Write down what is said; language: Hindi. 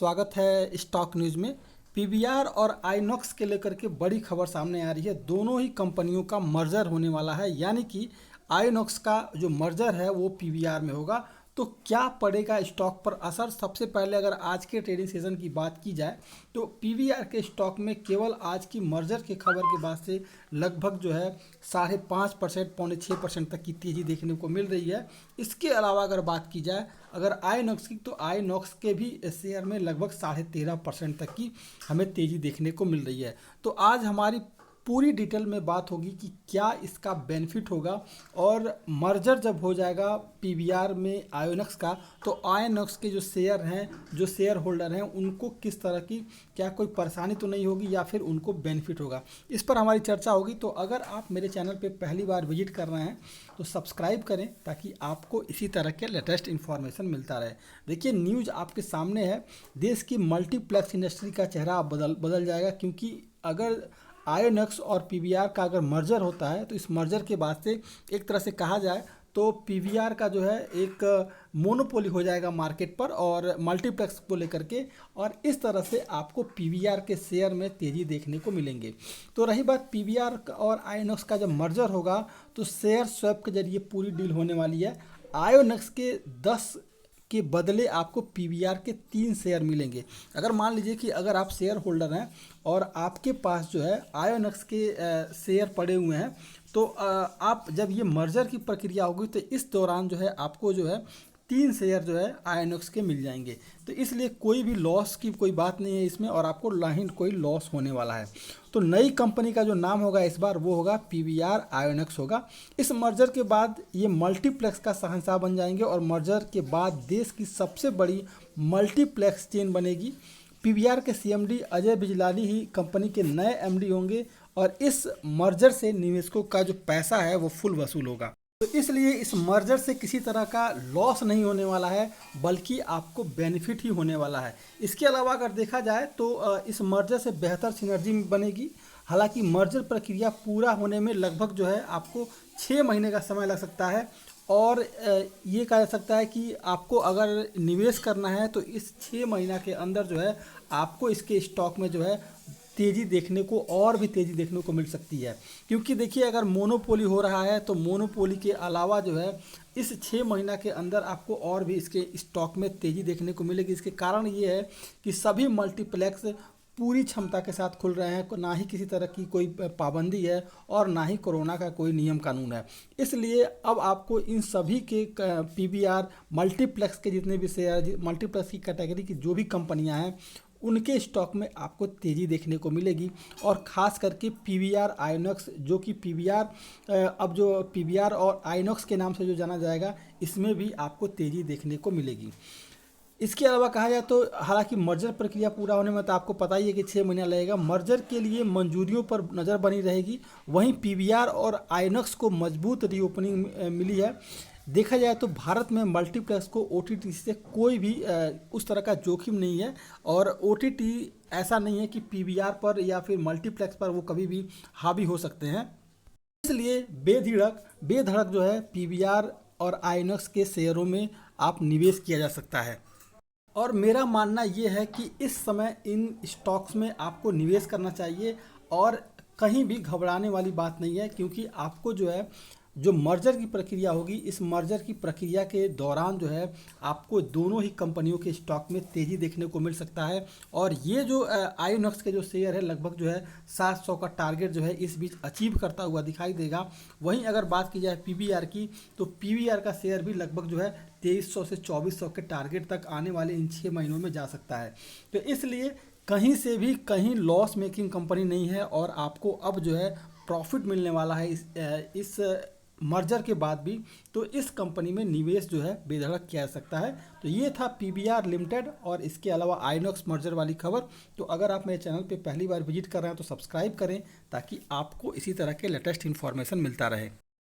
स्वागत है स्टॉक न्यूज़ में। पीवीआर और आइनॉक्स के लेकर के बड़ी खबर सामने आ रही है। दोनों ही कंपनियों का मर्जर होने वाला है, यानी कि आइनॉक्स का जो मर्जर है वो पीवीआर में होगा। तो क्या पड़ेगा स्टॉक पर असर? सबसे पहले अगर आज के ट्रेडिंग सेशन की बात की जाए तो पीवीआर के स्टॉक में केवल आज की मर्जर की खबर के बाद से लगभग जो है 5.5% 6.5% तक की तेज़ी देखने को मिल रही है। इसके अलावा अगर बात की जाए अगर आइनॉक्स की, तो आइनॉक्स के भी शेयर में लगभग 13.5% तक की हमें तेज़ी देखने को मिल रही है। तो आज हमारी पूरी डिटेल में बात होगी कि क्या इसका बेनिफिट होगा, और मर्जर जब हो जाएगा पीवीआर में आयोनक्स का, तो आयोनक्स के जो शेयर हैं, जो शेयर होल्डर हैं, उनको किस तरह की, क्या कोई परेशानी तो नहीं होगी या फिर उनको बेनिफिट होगा, इस पर हमारी चर्चा होगी। तो अगर आप मेरे चैनल पे पहली बार विजिट कर रहे हैं तो सब्सक्राइब करें ताकि आपको इसी तरह के लेटेस्ट इन्फॉर्मेशन मिलता रहे। देखिए, न्यूज़ आपके सामने है। देश की मल्टीप्लेक्स इंडस्ट्री का चेहरा अब बदल जाएगा, क्योंकि अगर आयोनक्स और पीवीआर का अगर मर्जर होता है तो इस मर्जर के बाद से एक तरह से कहा जाए तो पीवीआर का जो है एक मोनोपोली हो जाएगा मार्केट पर और मल्टीप्लेक्स को लेकर के, और इस तरह से आपको पीवीआर के शेयर में तेज़ी देखने को मिलेंगे। तो रही बात पीवीआर और आयोनक्स का जब मर्जर होगा तो शेयर स्वैप के जरिए पूरी डील होने वाली है। आयोनक्स के 10 के बदले आपको पीवीआर के 3 शेयर मिलेंगे। अगर मान लीजिए कि अगर आप शेयर होल्डर हैं और आपके पास जो है आयोनक्स के शेयर पड़े हुए हैं, तो आप जब ये मर्जर की प्रक्रिया होगी तो इस दौरान जो है आपको जो है 3 शेयर जो है आयोनक्स के मिल जाएंगे। तो इसलिए कोई भी लॉस की कोई बात नहीं है इसमें, और आपको नहीं कोई लॉस होने वाला है। तो नई कंपनी का जो नाम होगा इस बार वो होगा पीवीआर आयोनक्स होगा। इस मर्जर के बाद ये मल्टीप्लेक्स का शहंशाह बन जाएंगे और मर्जर के बाद देश की सबसे बड़ी मल्टीप्लेक्स चेन बनेगी। पीवीआर के सीएमडी अजय बिजलानी ही कंपनी के नए एमडी होंगे और इस मर्जर से निवेशकों का जो पैसा है वो फुल वसूल होगा। तो इसलिए इस मर्जर से किसी तरह का लॉस नहीं होने वाला है, बल्कि आपको बेनिफिट ही होने वाला है। इसके अलावा अगर देखा जाए तो इस मर्जर से बेहतर सिनर्जी बनेगी। हालांकि मर्जर प्रक्रिया पूरा होने में लगभग जो है आपको 6 महीने का समय लग सकता है, और ये कहा जा सकता है कि आपको अगर निवेश करना है तो इस 6 महीना के अंदर जो है आपको इसके स्टॉक में जो है तेज़ी देखने को, और भी तेज़ी देखने को मिल सकती है। क्योंकि देखिए, अगर मोनोपोली हो रहा है तो मोनोपोली के अलावा जो है इस 6 महीना के अंदर आपको और भी इसके स्टॉक में तेज़ी देखने को मिलेगी। इसके कारण ये है कि सभी मल्टीप्लेक्स पूरी क्षमता के साथ खुल रहे हैं, ना ही किसी तरह की कोई पाबंदी है और ना ही कोरोना का कोई नियम कानून है। इसलिए अब आपको इन सभी के पीवीआर मल्टीप्लेक्स के जितने भी शेयर, मल्टीप्लेक्स की कैटेगरी की जो भी कंपनियां हैं, उनके स्टॉक में आपको तेज़ी देखने को मिलेगी। और ख़ास करके पीवीआर आइनॉक्स, जो कि पीवीआर अब जो पीवीआर और आइनॉक्स के नाम से जो जाना जाएगा, इसमें भी आपको तेज़ी देखने को मिलेगी। इसके अलावा कहा जाए तो हालांकि मर्जर प्रक्रिया पूरा होने में तो आपको पता ही है कि 6 महीना लगेगा। मर्जर के लिए मंजूरियों पर नज़र बनी रहेगी। वहीं पीवीआर और आइनॉक्स को मजबूत रीओपनिंग मिली है। देखा जाए तो भारत में मल्टीप्लेक्स को ओटीटी से कोई भी उस तरह का जोखिम नहीं है, और ओटीटी ऐसा नहीं है कि पीवीआर पर या फिर मल्टीप्लेक्स पर वो कभी भी हावी हो सकते हैं। इसलिए बेधड़क जो है पीवीआर और आइनॉक्स के शेयरों में आप निवेश किया जा सकता है। और मेरा मानना ये है कि इस समय इन स्टॉक्स में आपको निवेश करना चाहिए, और कहीं भी घबराने वाली बात नहीं है, क्योंकि आपको जो है जो मर्जर की प्रक्रिया होगी, इस मर्जर की प्रक्रिया के दौरान जो है आपको दोनों ही कंपनियों के स्टॉक में तेज़ी देखने को मिल सकता है। और ये जो आइनॉक्स के जो शेयर है लगभग जो है 700 का टारगेट जो है इस बीच अचीव करता हुआ दिखाई देगा। वहीं अगर बात की जाए पीवीआर की, तो पीवीआर का शेयर भी लगभग जो है 2300 से 2400 के टारगेट तक आने वाले इन 6 महीनों में जा सकता है। तो इसलिए कहीं से भी कहीं लॉस मेकिंग कंपनी नहीं है, और आपको अब जो है प्रॉफिट मिलने वाला है इस मर्जर के बाद भी। तो इस कंपनी में निवेश जो है बेधड़क किया जा सकता है। तो ये था पीवीआर लिमिटेड और इसके अलावा आइनॉक्स मर्जर वाली खबर। तो अगर आप मेरे चैनल पे पहली बार विजिट कर रहे हैं तो सब्सक्राइब करें ताकि आपको इसी तरह के लेटेस्ट इन्फॉर्मेशन मिलता रहे।